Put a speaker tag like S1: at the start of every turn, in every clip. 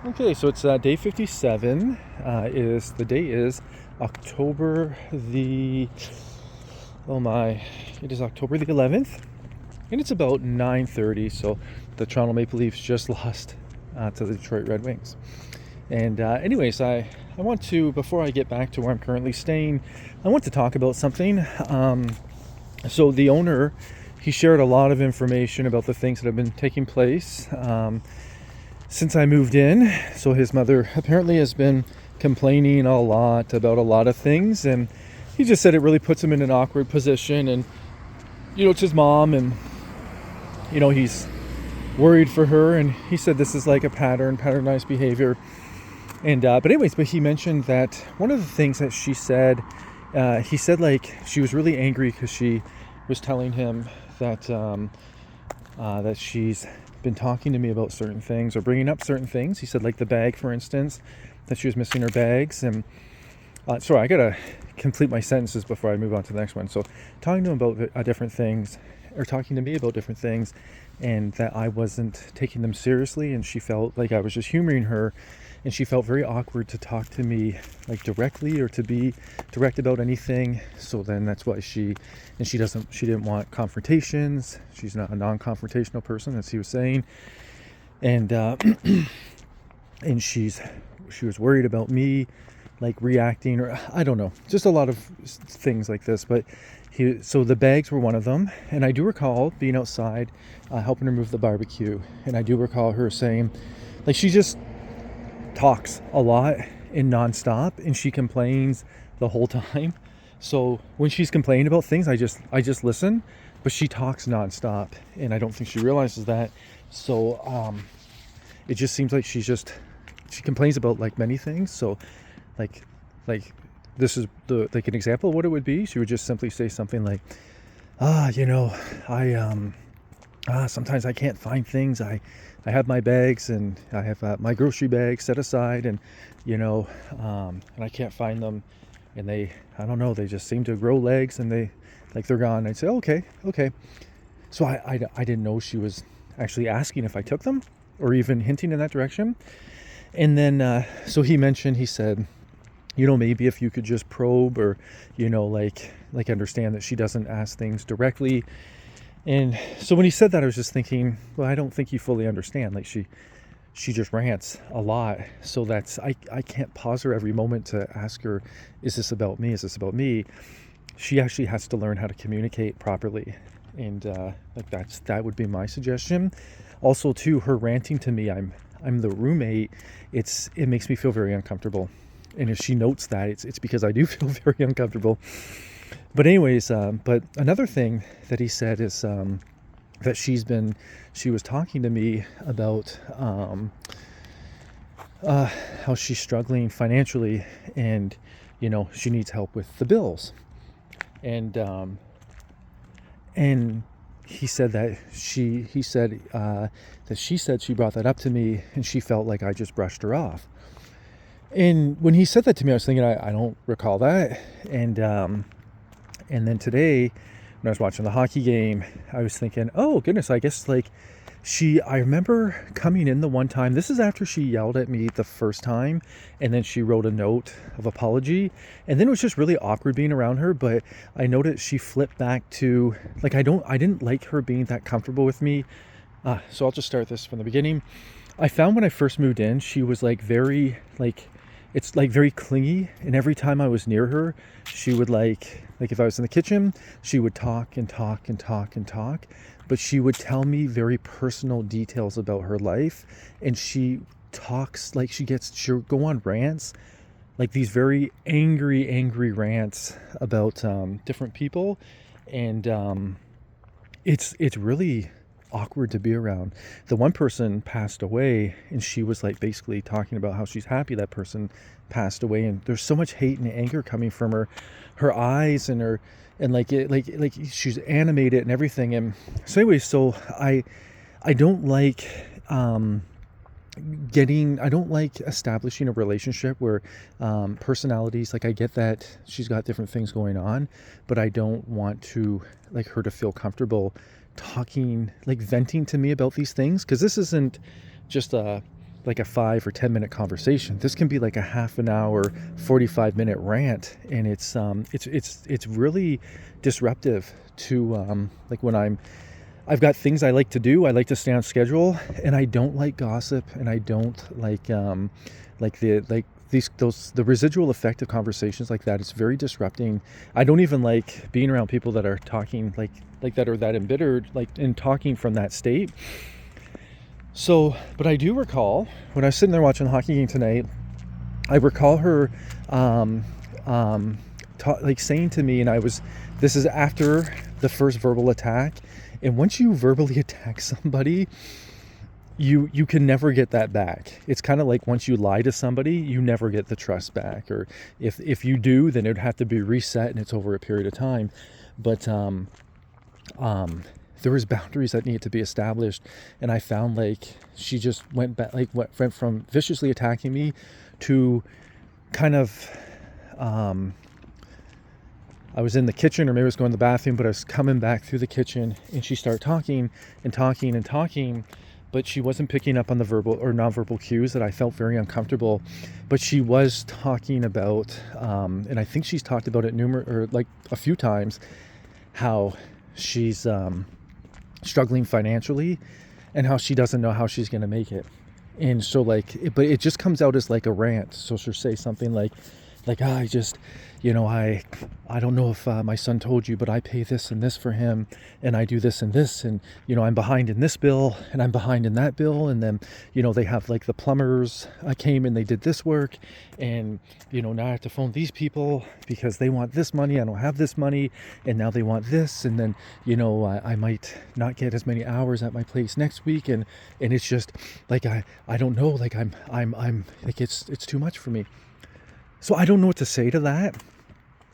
S1: Okay, so it's day 57. The day is October the oh my, it is October the 11th, and it's about 9:30. So the Toronto Maple Leafs just lost to the Detroit Red Wings. And anyways, I want to, before I get back to where I'm currently staying, I want to talk about something. So the owner, he shared a lot of information about the things that have been taking place since I moved in. So his mother apparently has been complaining a lot about a lot of things, and he just said it really puts him in an awkward position. And it's his mom, and he's worried for her, and he said this is like a patternized behavior. And but he mentioned that one of the things that she said, he said like she was really angry because she was telling him that that she's been talking to me about certain things or bringing up certain things. He said like the bag, for instance, that she was missing her bags. And sorry, I gotta complete my sentences before I move on to the next one. So talking to him about different things, or talking to me about different things, and that I wasn't taking them seriously, and she felt like I was just humoring her, and she felt very awkward to talk to me like directly or to be direct about anything. So then that's why she didn't want confrontations. She's not a non-confrontational person, as he was saying. And and she was worried about me like reacting, or I don't know, just a lot of things like this. But so the bags were one of them, and I do recall being outside helping her move the barbecue, and I do recall her saying like she just talks a lot and nonstop, and she complains the whole time. So when she's complaining about things, I just listen, but she talks nonstop, and I don't think she realizes that. So it just seems like she complains about like many things. So like this is like an example of what it would be. She would just simply say something like, sometimes I can't find things. I have my bags, and I have my grocery bags set aside, and and I can't find them, and I don't know, they just seem to grow legs, and they're gone. I'd say okay. So I didn't know she was actually asking if I took them or even hinting in that direction. And then so he said, maybe if you could just probe, or like understand that she doesn't ask things directly. And so when he said that, I was just thinking, well, I don't think you fully understand. Like she just rants a lot. So that's, I can't pause her every moment to ask her, is this about me? Is this about me? She actually has to learn how to communicate properly. And that would be my suggestion. Also too, her ranting to me, I'm the roommate. It makes me feel very uncomfortable. And if she notes that, it's because I do feel very uncomfortable. But anyways, but another thing that he said is that she was talking to me about how she's struggling financially, and she needs help with the bills. And he said that she said she brought that up to me, and she felt like I just brushed her off. And when he said that to me, I was thinking, I don't recall that. And then today, when I was watching the hockey game, I was thinking, oh goodness, I guess like I remember coming in the one time, this is after she yelled at me the first time, and then she wrote a note of apology, and then it was just really awkward being around her. But I noticed she flipped back to like, I didn't like her being that comfortable with me. So I'll just start this from the beginning. I found when I first moved in, she was like very it's like very clingy, and every time I was near her, she would like if I was in the kitchen, she would talk and talk and talk and talk, but she would tell me very personal details about her life. And she talks like she'll go on rants, like these very angry rants about different people. And it's really awkward to be around. The one person passed away, and she was like basically talking about how she's happy that person passed away, and there's so much hate and anger coming from her eyes, and like she's animated and everything. And so anyway, so I don't like I don't like establishing a relationship where personalities, like I get that she's got different things going on, but I don't want to like her to feel comfortable talking, like venting to me about these things, because this isn't just a like a 5 or 10 minute conversation. This can be like a half an hour, 45-minute rant, and it's really disruptive to like when I've got things I like to do. I like to stay on schedule, and I don't like gossip, and I don't like the residual effect of conversations like that. It's very disrupting. I don't even like being around people that are talking like that, or that embittered, like, and talking from that state. So, but I do recall when I was sitting there watching the hockey game tonight, I recall her like saying to me, and this is after the first verbal attack, and once you verbally attack somebody, you can never get that back. It's kind of like once you lie to somebody, you never get the trust back, or if you do, then it would have to be reset, and it's over a period of time. But there was boundaries that needed to be established, and I found like she just went back, like went from viciously attacking me to kind of I was in the kitchen, or maybe I was going to the bathroom, but I was coming back through the kitchen, and she started talking and talking and talking, but she wasn't picking up on the verbal or nonverbal cues that I felt very uncomfortable. But she was talking about, and I think she's talked about it like a few times, how she's struggling financially, and how she doesn't know how she's going to make it. And so but it just comes out as like a rant. So she'll say something like, I just, I don't know if my son told you, but I pay this and this for him, and I do this and this, and, I'm behind in this bill, and I'm behind in that bill, and then, they have like the plumbers came and they did this work, and, now I have to phone these people because they want this money, I don't have this money, and now they want this, and then, I might not get as many hours at my place next week, and it's just like, I don't know, like I'm like, it's too much for me. So I don't know what to say to that.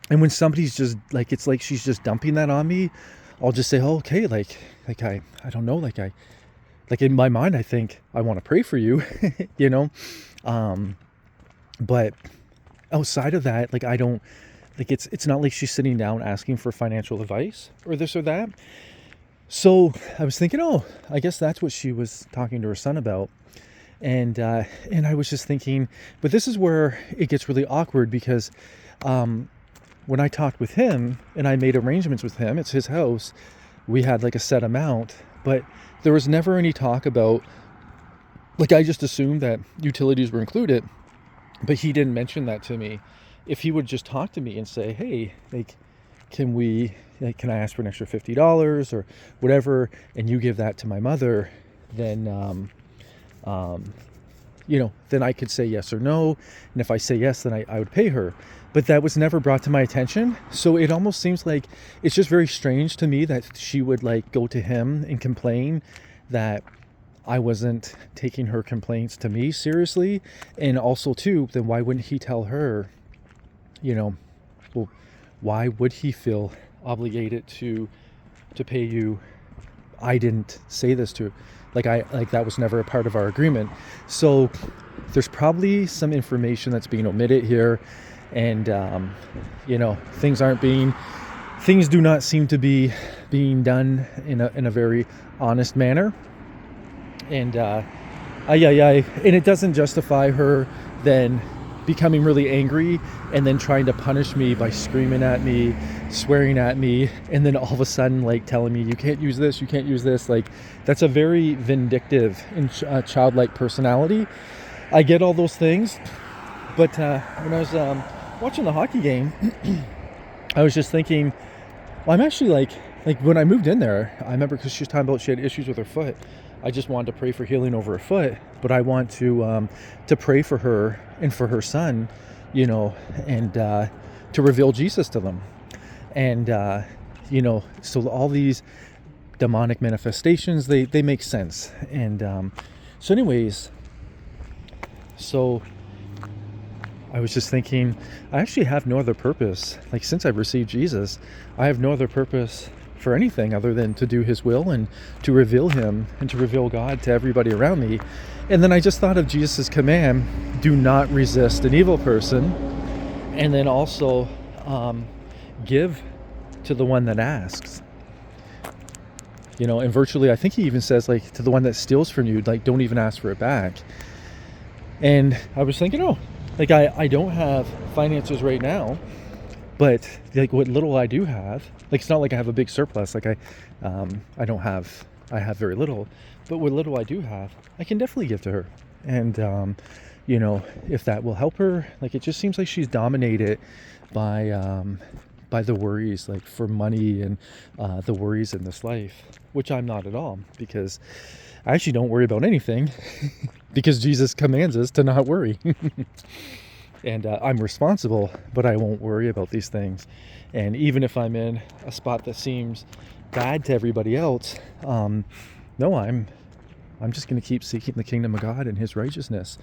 S1: And when somebody's just like, it's like she's just dumping that on me, I'll just say, oh, okay, like I don't know, like in my mind, I think I want to pray for you, but outside of that, like I don't, like it's not like she's sitting down asking for financial advice or this or that. So I was thinking, oh, I guess that's what she was talking to her son about. And I was just thinking, but this is where it gets really awkward, because when I talked with him and I made arrangements with him, it's his house, we had like a set amount, but there was never any talk about, like, I just assumed that utilities were included, but he didn't mention that to me. If he would just talk to me and say, hey, like, can I ask for an extra $50 or whatever, and you give that to my mother, then then I could say yes or no. And if I say yes, then I would pay her. But that was never brought to my attention. So it almost seems like it's just very strange to me that she would like go to him and complain that I wasn't taking her complaints to me seriously. And also too, then why wouldn't he tell her, well, why would he feel obligated to pay you? I didn't say this to, that was never a part of our agreement. So there's probably some information that's being omitted here, and things do not seem to be being done in a very honest manner. And and it doesn't justify her then becoming really angry and then trying to punish me by screaming at me, swearing at me, and then all of a sudden like telling me you can't use this. Like, that's a very vindictive and childlike personality. I get all those things, but when I was watching the hockey game, I was just thinking, well, I'm actually like when I moved in there, I remember, because she was talking about she had issues with her foot. I just wanted to pray for healing over her foot, but I want to pray for her and for her son, and to reveal Jesus to them. And, so all these demonic manifestations, they make sense. And so anyways, so I was just thinking, I actually have no other purpose. Like, since I've received Jesus, I have no other purpose for anything other than to do his will and to reveal him and to reveal God to everybody around me. And then I just thought of Jesus' command, do not resist an evil person. And then also give to the one that asks. And virtually, I think he even says, like, to the one that steals from you, like, don't even ask for it back. And I was thinking, oh, like I don't have finances right now, but like what little I do have, like it's not like I have a big surplus. Like I don't have, I have very little, but what little I do have, I can definitely give to her. And if that will help her, like it just seems like she's dominated by the worries, like for money and the worries in this life, which I'm not at all, because I actually don't worry about anything because Jesus commands us to not worry. And I'm responsible, but I won't worry about these things. And even if I'm in a spot that seems bad to everybody else, no, I'm just going to keep seeking the kingdom of God and his righteousness,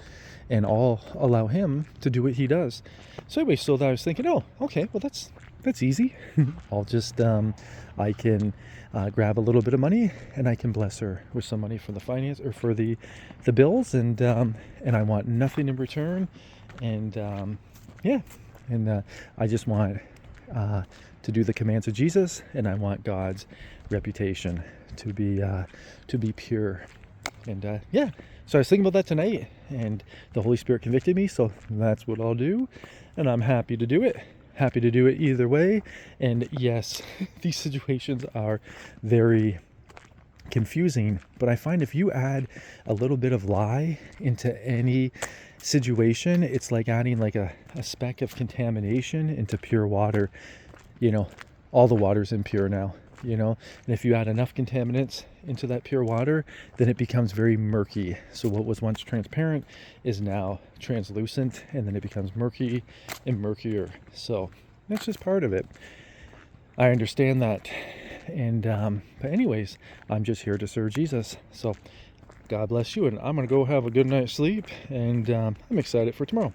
S1: and I'll allow him to do what he does. So anyway, so I was thinking, oh, okay, well that's easy. I'll just I can grab a little bit of money, and I can bless her with some money for the finance or for the bills, and I want nothing in return. And I just want to do the commands of Jesus, and I want God's reputation to be pure. And so I was thinking about that tonight, and the Holy Spirit convicted me, so that's what I'll do, and I'm happy to do it. Happy to do it either way. And yes, these situations are very confusing, but I find if you add a little bit of lie into any situation, it's like adding like a speck of contamination into pure water. All the water's impure now, and if you add enough contaminants into that pure water, then it becomes very murky. So what was once transparent is now translucent, and then it becomes murky and murkier. So that's just part of it. I understand that. And but anyways, I'm just here to serve Jesus. So God bless you, and I'm gonna go have a good night's sleep, and I'm excited for tomorrow.